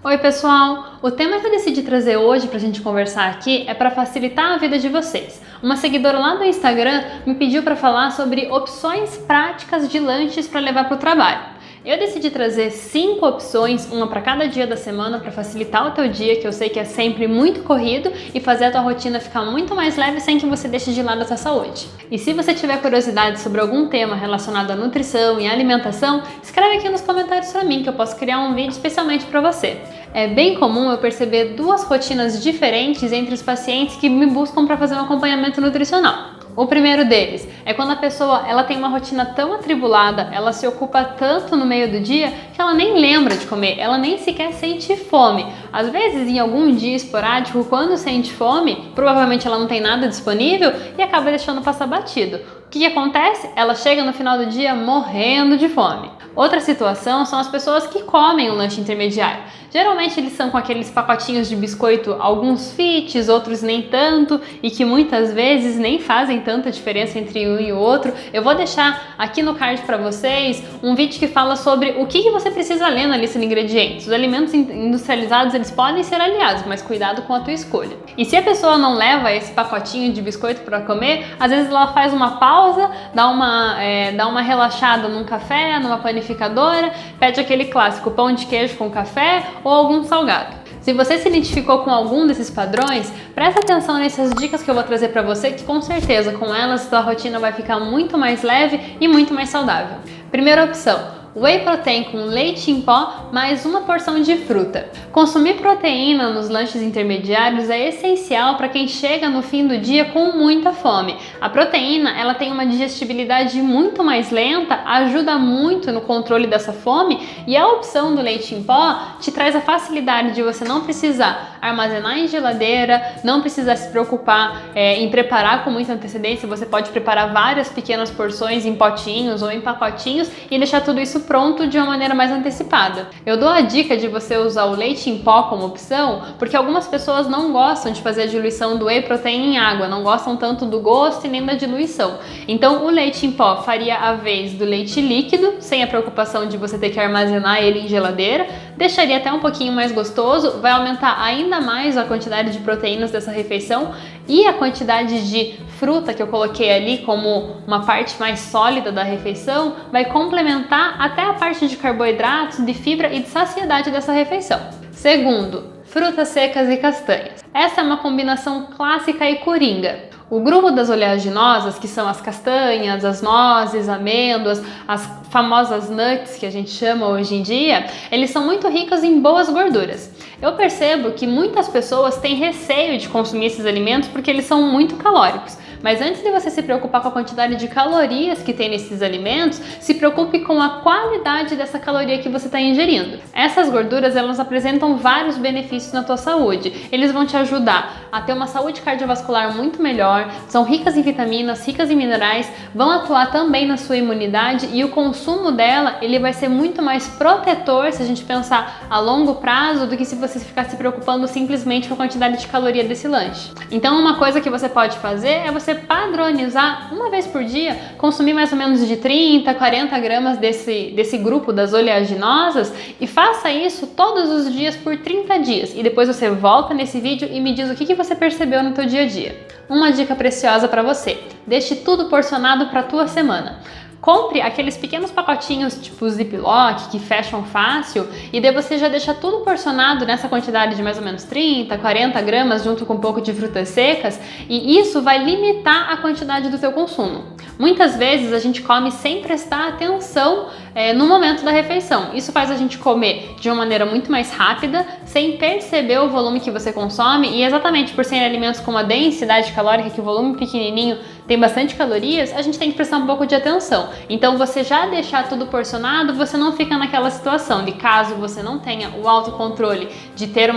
Oi pessoal, o tema que eu decidi trazer hoje pra gente conversar aqui é para facilitar a vida de vocês. Uma seguidora lá do Instagram me pediu para falar sobre opções práticas de lanches para levar para o trabalho. Eu decidi trazer 5 opções, uma para cada dia da semana, para facilitar o teu dia, que eu sei que é sempre muito corrido, e fazer a tua rotina ficar muito mais leve sem que você deixe de lado a tua saúde. E se você tiver curiosidade sobre algum tema relacionado à nutrição e alimentação, escreve aqui nos comentários para mim que eu posso criar um vídeo especialmente para você. É bem comum eu perceber 2 rotinas diferentes entre os pacientes que me buscam para fazer um acompanhamento nutricional. O primeiro deles é quando a pessoa ela tem uma rotina tão atribulada, ela se ocupa tanto no meio do dia que ela nem lembra de comer, ela nem sequer sente fome. Às vezes, em algum dia esporádico, quando sente fome, provavelmente ela não tem nada disponível e acaba deixando passar batido. O que acontece? Ela chega no final do dia morrendo de fome. Outra situação são as pessoas que comem o lanche intermediário. Geralmente eles são com aqueles pacotinhos de biscoito, alguns fits, outros nem tanto, e que muitas vezes nem fazem tanta diferença entre um e o outro. Eu vou deixar aqui no card para vocês um vídeo que fala sobre o que você precisa ler na lista de ingredientes. Os alimentos industrializados eles podem ser aliados, mas cuidado com a tua escolha. E se a pessoa não leva esse pacotinho de biscoito para comer, às vezes ela faz uma pausa, dá uma relaxada num café, numa panificadora, pede aquele clássico pão de queijo com café ou algum salgado. Se você se identificou com algum desses padrões, presta atenção nessas dicas que eu vou trazer para você, que com certeza com elas sua rotina vai ficar muito mais leve e muito mais saudável. Primeira opção: whey protein com leite em pó mais uma porção de fruta. Consumir proteína nos lanches intermediários é essencial para quem chega no fim do dia com muita fome. A proteína ela tem uma digestibilidade muito mais lenta, ajuda muito no controle dessa fome, e a opção do leite em pó te traz a facilidade de você não precisar armazenar em geladeira, não precisar se preocupar em preparar com muita antecedência. Você pode preparar várias pequenas porções em potinhos ou em pacotinhos e deixar tudo isso pronto de uma maneira mais antecipada. Eu dou a dica de você usar o leite em pó como opção, porque algumas pessoas não gostam de fazer a diluição do whey protein em água, não gostam tanto do gosto e nem da diluição. Então o leite em pó faria a vez do leite líquido, sem a preocupação de você ter que armazenar ele em geladeira, deixaria até um pouquinho mais gostoso, vai aumentar ainda mais a quantidade de proteínas dessa refeição, e a quantidade de fruta que eu coloquei ali como uma parte mais sólida da refeição vai complementar até a parte de carboidratos, de fibra e de saciedade dessa refeição. Segundo, frutas secas e castanhas. Essa é uma combinação clássica e coringa. O grupo das oleaginosas, que são as castanhas, as nozes, amêndoas, as famosas nuts que a gente chama hoje em dia, eles são muito ricos em boas gorduras. Eu percebo que muitas pessoas têm receio de consumir esses alimentos porque eles são muito calóricos. Mas antes de você se preocupar com a quantidade de calorias que tem nesses alimentos, se preocupe com a qualidade dessa caloria que você está ingerindo. Essas gorduras, elas apresentam vários benefícios na tua saúde. Eles vão te ajudar a ter uma saúde cardiovascular muito melhor, são ricas em vitaminas, ricas em minerais, vão atuar também na sua imunidade, e o consumo dela, ele vai ser muito mais protetor se a gente pensar a longo prazo do que se você ficar se preocupando simplesmente com a quantidade de caloria desse lanche. Então uma coisa que você pode fazer é você padronizar uma vez por dia, consumir mais ou menos de 30 a 40 gramas desse grupo das oleaginosas, e faça isso todos os dias por 30 dias. E depois você volta nesse vídeo e me diz o que você percebeu no teu dia a dia. Uma dica preciosa para você: deixe tudo porcionado para a tua semana. Compre aqueles pequenos pacotinhos tipo Ziploc que fecham fácil, e daí você já deixa tudo porcionado nessa quantidade de mais ou menos 30, 40 gramas junto com um pouco de frutas secas, e isso vai limitar a quantidade do teu consumo. Muitas vezes a gente come sem prestar atenção no momento da refeição. Isso faz a gente comer de uma maneira muito mais rápida, sem perceber o volume que você consome, e exatamente por serem alimentos com uma densidade calórica, que o volume pequenininho tem bastante calorias, a gente tem que prestar um pouco de atenção. Então você já deixar tudo porcionado, você não fica naquela situação de, caso você não tenha o autocontrole de ter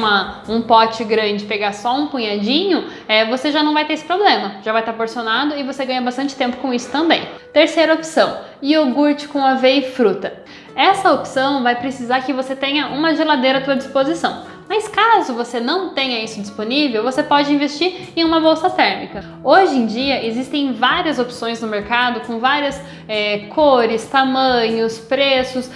um pote grande, pegar só um punhadinho, você já não vai ter esse problema, já vai estar porcionado e você ganha bastante tempo com isso também. Terceira opção: iogurte com aveia e fruta. Essa opção vai precisar que você tenha uma geladeira à tua disposição. Mas caso você não tenha isso disponível, você pode investir em uma bolsa térmica. Hoje em dia existem várias opções no mercado com várias cores, tamanhos, preços.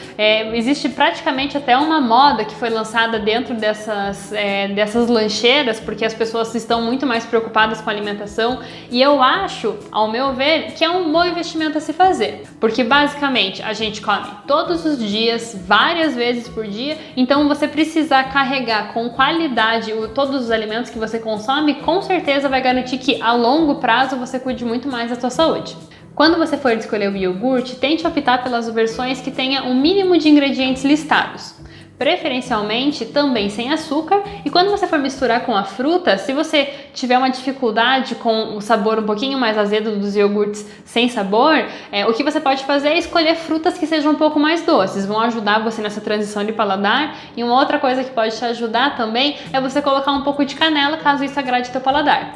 Existe praticamente até uma moda que foi lançada dentro dessas lancheiras, porque as pessoas estão muito mais preocupadas com a alimentação, e eu acho, ao meu ver, que é um bom investimento a se fazer, porque basicamente a gente come todos os dias, várias vezes por dia, então você precisar carregar com qualidade todos os alimentos que você consome, com certeza vai garantir que a longo prazo você cuide muito mais da sua saúde. Quando você for escolher o iogurte, tente optar pelas versões que tenha o mínimo de ingredientes listados, preferencialmente também sem açúcar. E quando você for misturar com a fruta, se você tiver uma dificuldade com o sabor um pouquinho mais azedo dos iogurtes sem sabor, o que você pode fazer é escolher frutas que sejam um pouco mais doces, vão ajudar você nessa transição de paladar. E uma outra coisa que pode te ajudar também é você colocar um pouco de canela, caso isso agrade teu paladar.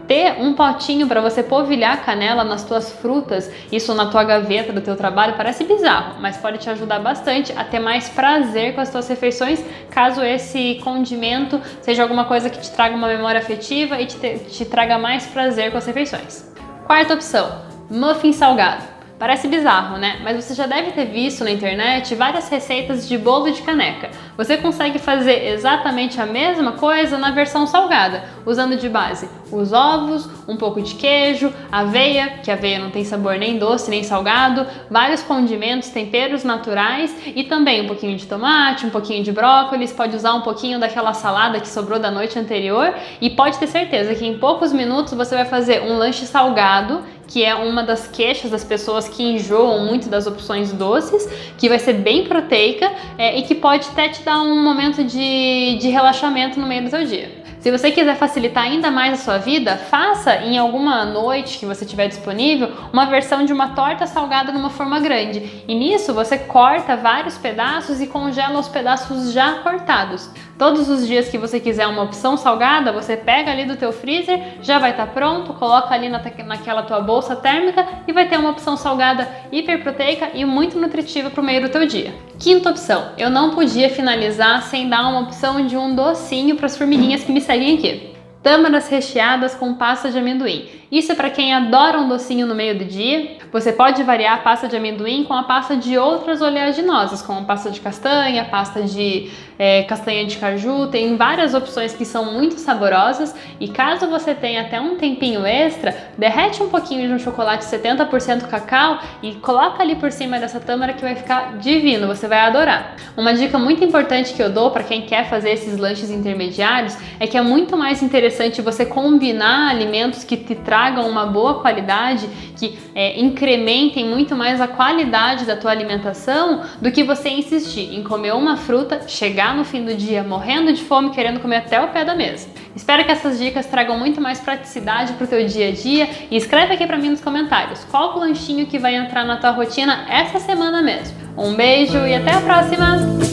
Ter um potinho para você polvilhar canela nas tuas frutas, isso na tua gaveta do teu trabalho, parece bizarro, mas pode te ajudar bastante a ter mais prazer com as tuas refeições, caso esse condimento seja alguma coisa que te traga uma memória afetiva e te traga mais prazer com as refeições. Quarta opção, muffin salgado. Parece bizarro, né? Mas você já deve ter visto na internet várias receitas de bolo de caneca. Você consegue fazer exatamente a mesma coisa na versão salgada, usando de base os ovos, um pouco de queijo, aveia, que a aveia não tem sabor nem doce nem salgado, vários condimentos, temperos naturais e também um pouquinho de tomate, um pouquinho de brócolis, pode usar um pouquinho daquela salada que sobrou da noite anterior e pode ter certeza que em poucos minutos você vai fazer um lanche salgado, que é uma das queixas das pessoas que enjoam muito das opções doces, que vai ser bem proteica e que pode até te dar um momento de relaxamento no meio do seu dia. Se você quiser facilitar ainda mais a sua vida, faça em alguma noite que você tiver disponível uma versão de uma torta salgada numa forma grande. E nisso você corta vários pedaços e congela os pedaços já cortados. Todos os dias que você quiser uma opção salgada, você pega ali do teu freezer, já vai estar pronto, coloca ali naquela tua bolsa térmica e vai ter uma opção salgada hiperproteica e muito nutritiva para o meio do teu dia. Quinta opção, eu não podia finalizar sem dar uma opção de um docinho para as formiguinhas que me seguem aqui. Tâmaras recheadas com pasta de amendoim. Isso é para quem adora um docinho no meio do dia. Você pode variar a pasta de amendoim com a pasta de outras oleaginosas, como pasta de castanha, pasta de castanha de caju. Tem várias opções que são muito saborosas. E caso você tenha até um tempinho extra, derrete um pouquinho de um chocolate 70% cacau e coloca ali por cima dessa tâmara que vai ficar divino, você vai adorar. Uma dica muito importante que eu dou para quem quer fazer esses lanches intermediários é que é muito mais interessante você combinar alimentos que te tragam uma boa qualidade, que incrementem muito mais a qualidade da tua alimentação, do que você insistir em comer uma fruta, chegar no fim do dia morrendo de fome, querendo comer até o pé da mesa. Espero que essas dicas tragam muito mais praticidade pro teu dia a dia e escreve aqui para mim nos comentários qual o lanchinho que vai entrar na tua rotina essa semana mesmo. Um beijo e até a próxima!